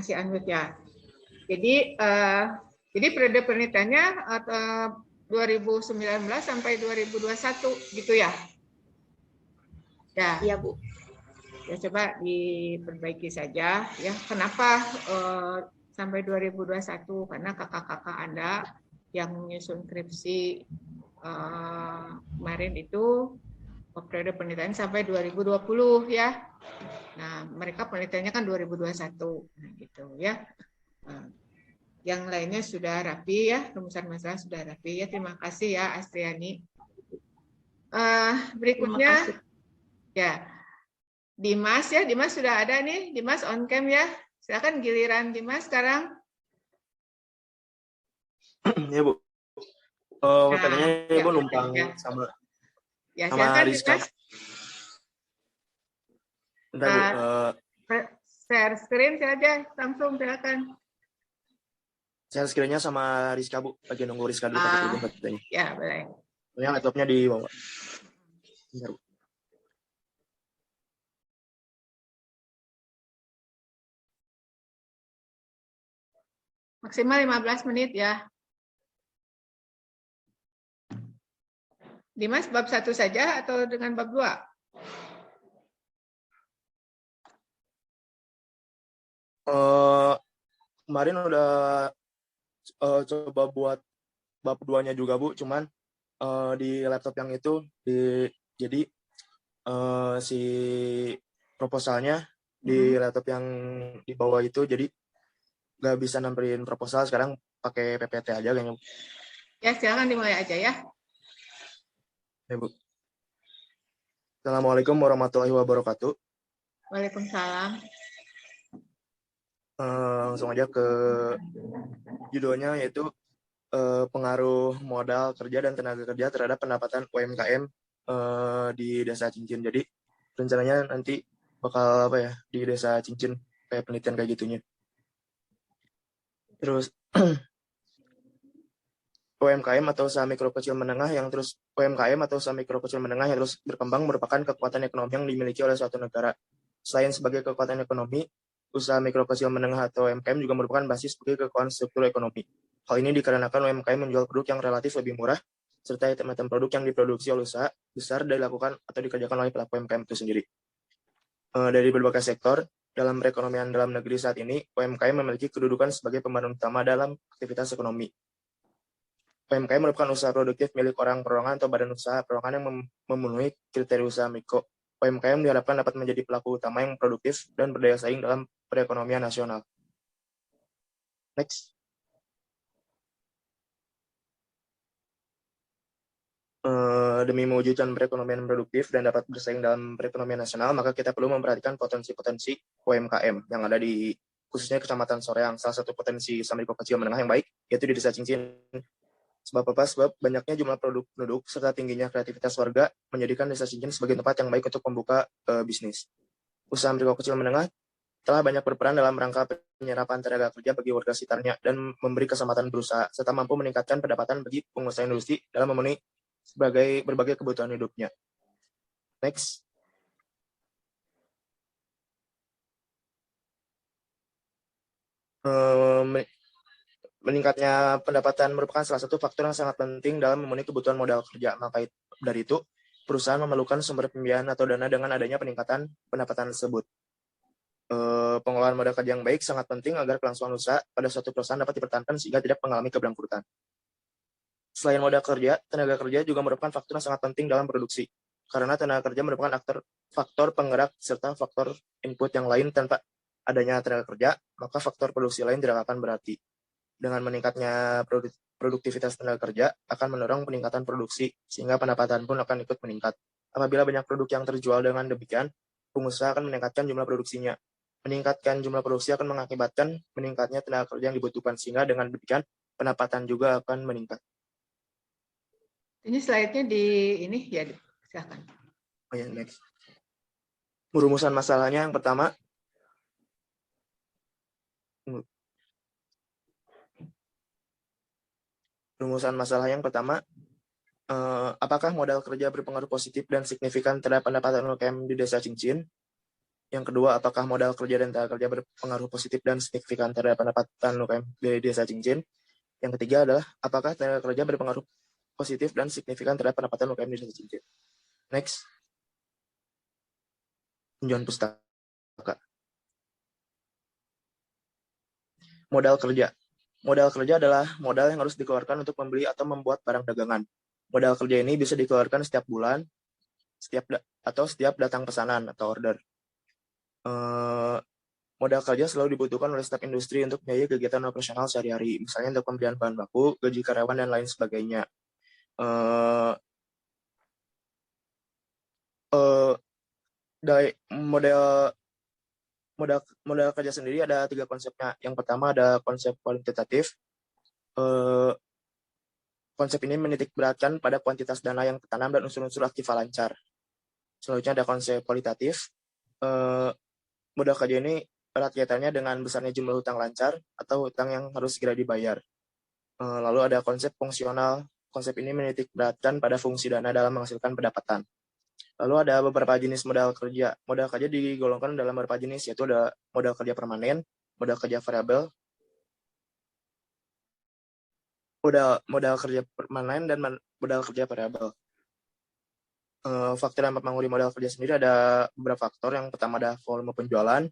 masih unmute ya. Jadi periode penelitiannya 2019 sampai 2021 gitu ya? Ya. Iya, Bu. Ya coba diperbaiki saja ya. Kenapa sampai 2021? Karena kakak-kakak Anda yang menyusun skripsi kemarin itu periode penelitian sampai 2020 ya. Nah, mereka penelitiannya kan 2021 nah, gitu ya. Nah, yang lainnya sudah rapi ya, rumusan masalah sudah rapi ya. Terima kasih ya Astriani. Berikutnya ya Dimas ya, Dimas sudah ada nih, Dimas on cam ya. Silakan giliran Dimas sekarang. Ya Bu. Katanya ya, Ibu numpang ya. sama Silakan Rizka. Dimas. Bentar Bu. Share screen saja, langsung silakan. Share screen-nya sama Rizka Bu. Lagi nunggu Rizka dulu pakai kerudung katanya. Ya, boleh. Soalnya laptopnya di bawah. Bentar Bu. Maksimal 15 menit ya. Dimas, bab 1 saja atau dengan bab 2? Kemarin udah coba buat bab 2-nya juga Bu, cuman di laptop yang itu jadi si proposalnya di laptop yang di bawah itu jadi nggak bisa nampirin proposal, sekarang pakai PPT aja kayaknya. Ya, silakan dimulai aja ya. Ya Bu. Assalamualaikum warahmatullahi wabarakatuh. Waalaikumsalam. Langsung aja ke judulnya, yaitu pengaruh modal kerja dan tenaga kerja terhadap pendapatan UMKM di Desa Cincin. Jadi rencananya nanti bakal apa ya di Desa Cincin kayak penelitian kayak gitunya. Terus UMKM atau usaha mikro kecil menengah yang terus berkembang merupakan kekuatan ekonomi yang dimiliki oleh suatu negara. Selain sebagai kekuatan ekonomi, usaha mikro kecil menengah atau UMKM juga merupakan basis sebagai kekuatan struktur ekonomi. Hal ini dikarenakan UMKM menjual produk yang relatif lebih murah, serta item-item produk yang diproduksi oleh usaha besar dilakukan atau dikerjakan oleh pelaku UMKM itu sendiri. Dari berbagai sektor, dalam perekonomian dalam negeri saat ini, UMKM memiliki kedudukan sebagai pemeran utama dalam aktivitas ekonomi. UMKM merupakan usaha produktif milik orang perorangan atau badan usaha perorangan yang memenuhi kriteria usaha mikro. UMKM diharapkan dapat menjadi pelaku utama yang produktif dan berdaya saing dalam perekonomian nasional. Next. Demi mewujudkan perekonomian produktif dan dapat bersaing dalam perekonomian nasional, maka kita perlu memperhatikan potensi-potensi UMKM yang ada di khususnya Kecamatan Soreang. Salah satu potensi usaha mikro kecil menengah yang baik yaitu di Desa Cincin. Sebab apa? Sebab banyaknya jumlah penduduk serta tingginya kreativitas warga menjadikan Desa Cincin sebagai tempat yang baik untuk membuka bisnis. Usaha mikro kecil menengah telah banyak berperan dalam rangka penyerapan tenaga kerja bagi warga sekitarnya dan memberi kesempatan berusaha, serta mampu meningkatkan pendapatan bagi pengusaha industri dalam memenuhi berbagai kebutuhan hidupnya. Next. Meningkatnya pendapatan merupakan salah satu faktor yang sangat penting dalam memenuhi kebutuhan modal kerja. Maka dari itu, perusahaan memerlukan sumber pembiayaan atau dana dengan adanya peningkatan pendapatan tersebut. Pengelolaan modal kerja yang baik sangat penting agar kelangsungan usaha pada suatu perusahaan dapat dipertahankan sehingga tidak mengalami kebangkrutan. Selain modal kerja, tenaga kerja juga merupakan faktor yang sangat penting dalam produksi. Karena tenaga kerja merupakan faktor penggerak serta faktor input yang lain. Tanpa adanya tenaga kerja, maka faktor produksi lain tidak akan berarti. Dengan meningkatnya produktivitas tenaga kerja akan mendorong peningkatan produksi, sehingga pendapatan pun akan ikut meningkat. Apabila banyak produk yang terjual dengan demikian, pengusaha akan meningkatkan jumlah produksinya. Meningkatkan jumlah produksi akan mengakibatkan meningkatnya tenaga kerja yang dibutuhkan, sehingga dengan demikian pendapatan juga akan meningkat. Ini slide-nya di ini ya, silakan. Oh ya, next. Rumusan masalahnya yang pertama. Rumusan masalah yang pertama, apakah modal kerja berpengaruh positif dan signifikan terhadap pendapatan UMKM di Desa Cincin? Yang kedua, apakah modal kerja dan tenaga kerja berpengaruh positif dan signifikan terhadap pendapatan UKM di Desa Cincin? Yang ketiga adalah, apakah tenaga kerja berpengaruh positif dan signifikan terhadap pendapatan UKM di Desa Cincin? Next. Tinjauan pustaka. Modal kerja. Modal kerja adalah modal yang harus dikeluarkan untuk membeli atau membuat barang dagangan. Modal kerja ini bisa dikeluarkan setiap bulan, setiap datang pesanan atau order. Modal kerja selalu dibutuhkan oleh staf industri untuk biaya kegiatan operasional sehari-hari, misalnya untuk pembelian bahan baku, gaji karyawan, dan lain sebagainya. Modal kerja sendiri ada 3 konsepnya. Yang pertama ada konsep kuantitatif. Konsep ini menitik beratkan pada kuantitas dana yang tertanam dan unsur-unsur aktiva lancar. Selanjutnya ada konsep kualitatif. Modal kerja ini erat kaitannya dengan besarnya jumlah hutang lancar atau hutang yang harus segera dibayar. Lalu ada konsep fungsional. Konsep ini menitik beratkan pada fungsi dana dalam menghasilkan pendapatan. Lalu ada beberapa jenis modal kerja. Modal kerja digolongkan dalam beberapa jenis, yaitu ada modal kerja permanen, modal kerja variabel, modal kerja permanen, dan modal kerja variabel. Faktor yang mempengaruhi modal kerja sendiri ada beberapa faktor. Yang pertama ada volume penjualan,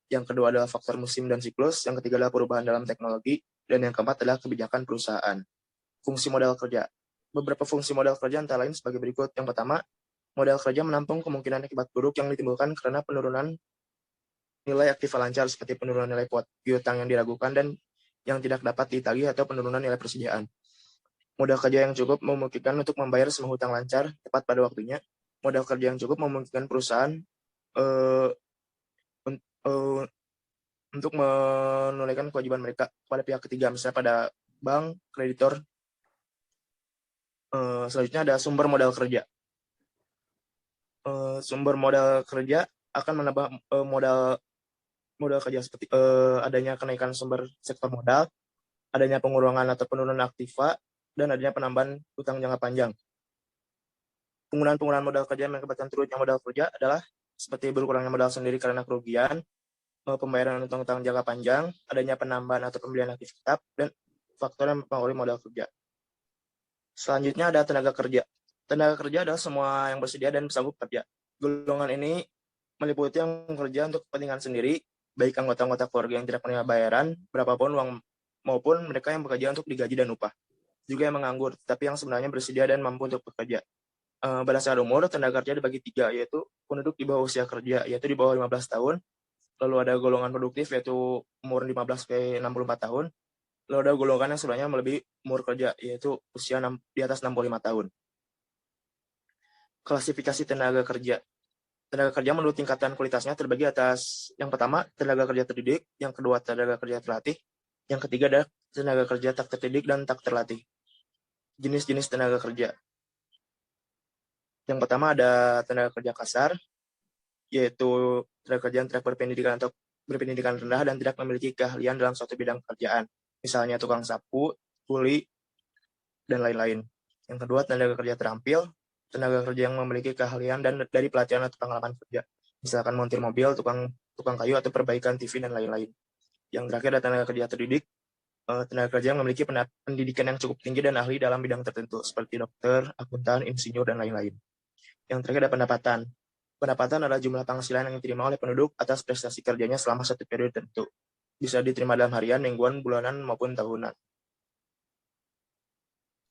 yang kedua adalah faktor musim dan siklus, yang ketiga adalah perubahan dalam teknologi, dan yang keempat adalah kebijakan perusahaan. Fungsi modal kerja. Beberapa fungsi modal kerja antara lain sebagai berikut. Yang pertama, modal kerja menampung kemungkinan akibat buruk yang ditimbulkan karena penurunan nilai aktiva lancar, seperti penurunan nilai piutang yang diragukan dan yang tidak dapat ditagih atau penurunan nilai persediaan. Modal kerja yang cukup memungkinkan untuk membayar semua hutang lancar tepat pada waktunya. Modal kerja yang cukup memungkinkan perusahaan untuk menunaikan kewajiban mereka pada pihak ketiga, misalnya pada bank, kreditor. Selanjutnya ada sumber modal kerja. Sumber modal kerja akan menambah modal kerja, seperti adanya kenaikan sumber sektor modal, adanya pengurangan atau penurunan aktiva, dan adanya penambahan utang jangka panjang. Penggunaan modal kerja yang mengakibatkan turunnya modal kerja adalah seperti berkurangnya modal sendiri karena kerugian, pembayaran utang-utang jangka panjang, adanya penambahan atau pembelian aktif tetap, dan faktor yang mempengaruhi modal kerja. Selanjutnya ada tenaga kerja. Tenaga kerja adalah semua yang bersedia dan sanggup kerja. Golongan ini meliputi yang bekerja untuk kepentingan sendiri, baik anggota-anggota keluarga yang tidak menerima bayaran, berapapun uang, maupun mereka yang bekerja untuk digaji dan upah. Juga yang menganggur, tapi yang sebenarnya bersedia dan mampu untuk bekerja. Berdasarkan umur, tenaga kerja dibagi 3, yaitu penduduk di bawah usia kerja, yaitu di bawah 15 tahun, lalu ada golongan produktif, yaitu umur 15 ke 64 tahun, lalu ada golongan yang sebenarnya melebihi umur kerja, yaitu usia di atas 65 tahun. Klasifikasi tenaga kerja. Tenaga kerja menurut tingkatan kualitasnya terbagi atas, yang pertama, tenaga kerja terdidik, yang kedua, tenaga kerja terlatih, yang ketiga adalah tenaga kerja tak terdidik dan tak terlatih. Jenis-jenis tenaga kerja. Yang pertama ada tenaga kerja kasar, yaitu tenaga kerja yang tidak berpendidikan atau berpendidikan rendah dan tidak memiliki keahlian dalam suatu bidang pekerjaan, misalnya tukang sapu, kuli, dan lain-lain. Yang kedua, tenaga kerja terampil, tenaga kerja yang memiliki keahlian dan dari pelatihan atau pengalaman kerja, misalkan montir mobil, tukang kayu, atau perbaikan TV, dan lain-lain. Yang terakhir ada tenaga kerja terdidik, tenaga kerja yang memiliki pendidikan yang cukup tinggi dan ahli dalam bidang tertentu, seperti dokter, akuntan, insinyur, dan lain-lain. Yang terakhir ada pendapatan. Pendapatan adalah jumlah penghasilan yang diterima oleh penduduk atas prestasi kerjanya selama satu periode tertentu. Bisa diterima dalam harian, mingguan, bulanan, maupun tahunan.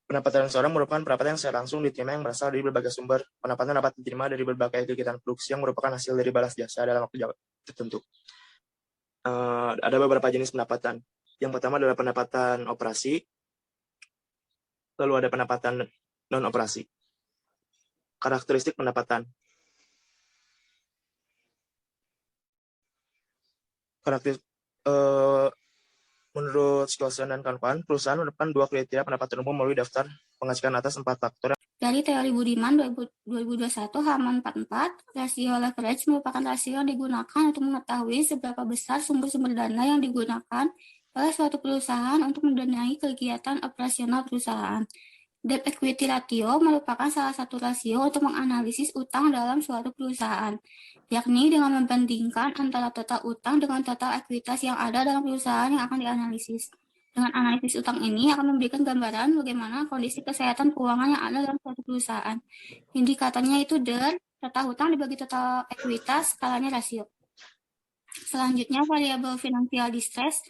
Pendapatan seseorang merupakan pendapatan yang secara langsung diterima yang berasal dari berbagai sumber. Pendapatan dapat diterima dari berbagai kegiatan produksi yang merupakan hasil dari balas jasa dalam waktu tertentu. Ada beberapa jenis pendapatan. Yang pertama adalah pendapatan operasi, lalu ada pendapatan non-operasi. Karakteristik pendapatan. Menurut Skilson dan kawan-kawan, perusahaan menerapkan 2 kriteria pendapatan umum melalui daftar penghasilan atas 4 faktor. Dari teori Budiman 2021 halaman 44, rasio leverage merupakan rasio yang digunakan untuk mengetahui seberapa besar sumber-sumber dana yang digunakan oleh suatu perusahaan untuk mendanai kegiatan operasional perusahaan. Debt equity ratio merupakan salah satu rasio untuk menganalisis utang dalam suatu perusahaan, yakni dengan membandingkan antara total utang dengan total ekuitas yang ada dalam perusahaan yang akan dianalisis. Dengan analisis utang ini akan memberikan gambaran bagaimana kondisi kesehatan keuangan yang ada dalam suatu perusahaan. Indikatornya itu DER, total utang dibagi total ekuitas, skalanya rasio. Selanjutnya, variabel financial distress.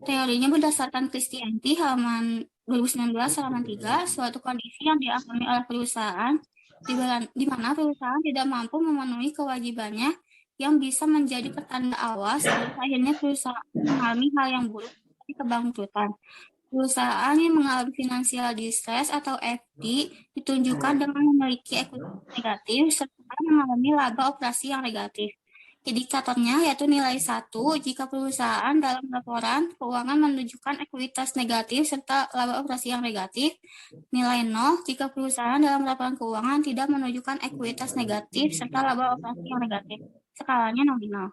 Teorinya berdasarkan Kristianti halaman 2019 halaman 3, suatu kondisi yang dialami oleh perusahaan di mana perusahaan tidak mampu memenuhi kewajibannya yang bisa menjadi pertanda awal sebelum akhirnya perusahaan mengalami hal yang buruk seperti kebangkrutan. Perusahaan yang mengalami financial distress atau FD ditunjukkan dengan memiliki ekuitas negatif serta mengalami laba operasi yang negatif. Indikatornya yaitu nilai 1 jika perusahaan dalam laporan keuangan menunjukkan ekuitas negatif serta laba operasi yang negatif, nilai 0 jika perusahaan dalam laporan keuangan tidak menunjukkan ekuitas negatif serta laba operasi yang negatif. Skalanya nominal.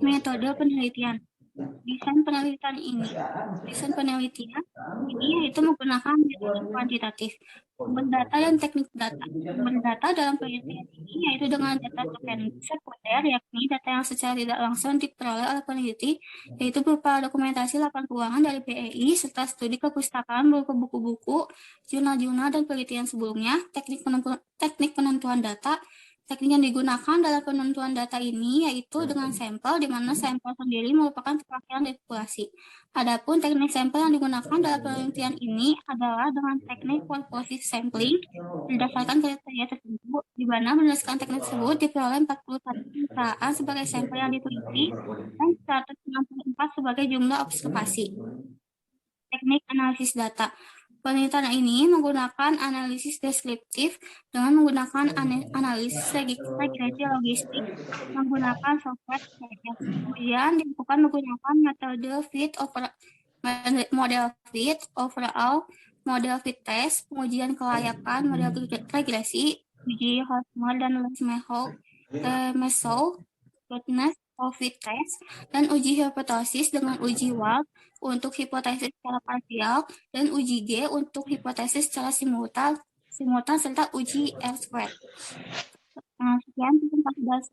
Metode penelitian. Desain penelitian ini yaitu menggunakan metode kuantitatif, sumber data dan teknik data. Sumber data dalam penelitian ini yaitu dengan data sekunder, yakni data yang secara tidak langsung diperoleh oleh peneliti, yaitu berupa dokumentasi laporan keuangan dari BEI serta studi kepustakaan berupa buku-buku, jurnal-jurnal dan penelitian sebelumnya, teknik penentuan data. Teknik yang digunakan dalam penentuan data ini yaitu dengan sampel, di mana sampel sendiri merupakan perwakilan dari populasi. Adapun teknik sampel yang digunakan dalam penelitian ini adalah dengan teknik purposive sampling berdasarkan kriteria tertentu, di mana berdasarkan teknik tersebut diperoleh 41 perusahaan sebagai sampel yang diteliti dan 164 sebagai jumlah observasi. Teknik analisis data. Penelitian ini menggunakan analisis deskriptif dengan menggunakan analisis regresi logistik menggunakan software CSS. Kemudian dilakukan menggunakan metode model fit, overall, model fit test, pengujian kelayakan, model regresi, uji Hofstadter dan Mesow, fitness fit test, dan uji hipotesis dengan uji Wald untuk hipotesis secara parsial dan uji G untuk hipotesis secara simultan serta uji R-squared. Sekian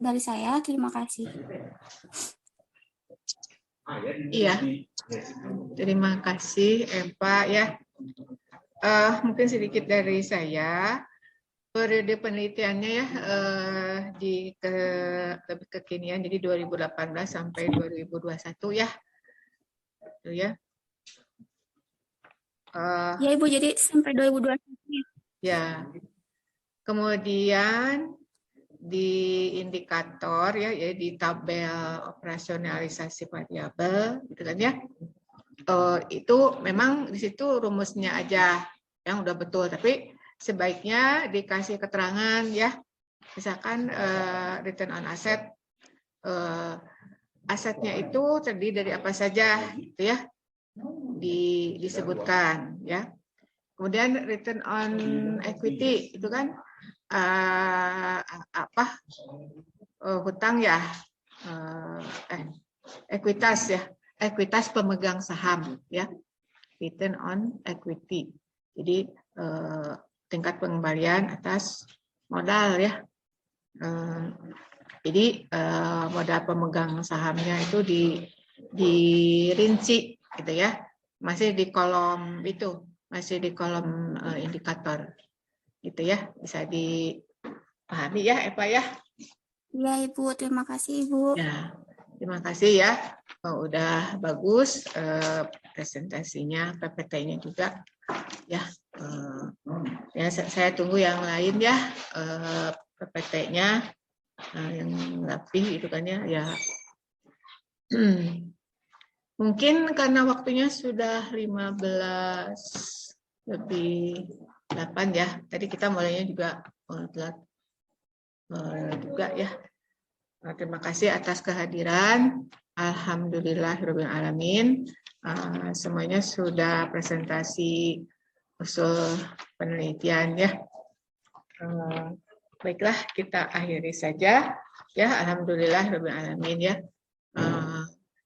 dari saya. Terima kasih. Iya, terima kasih Eva ya. Mungkin sedikit dari saya. Periode penelitiannya ya lebih kekinian, jadi 2018 sampai 2021 ya. Itu ya. Ya Ibu, jadi sampai 2021 ya. Ya. Kemudian di indikator ya, di tabel operasionalisasi variabel gitu kan ya. Itu memang di situ rumusnya aja yang udah betul, tapi sebaiknya dikasih keterangan ya, misalkan return on asset, asetnya itu terdiri dari apa saja, gitu ya, disebutkan ya. Kemudian return on equity itu kan hutang ya, ekuitas ya, ekuitas pemegang saham ya, return on equity. Jadi tingkat pengembalian atas modal ya. Jadi modal pemegang sahamnya itu dirinci gitu ya. Masih di kolom itu, masih di kolom indikator. Gitu ya. Bisa dipahami ya Eva ya. Iya Ibu, terima kasih Ibu. Ya, terima kasih ya. Udah bagus presentasinya, PPT-nya juga ya. Ya saya tunggu yang lain ya, PPT-nya yang rapih itu kan ya. Mungkin karena waktunya sudah 15:08 ya. Tadi kita mulainya juga telat juga ya. Terima kasih atas kehadiran. Alhamdulillahirabbil alamin. Semuanya sudah presentasi usul penelitian ya. Baiklah, kita akhiri saja ya. Alhamdulillahirabbil alamin ya.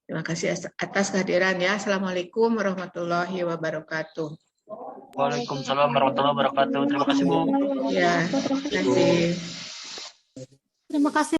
Terima kasih atas kehadiran ya. Assalamualaikum warahmatullahi wabarakatuh. Waalaikumsalam warahmatullahi wabarakatuh. Terima kasih, Bu. Ya, terima kasih. Terima kasih.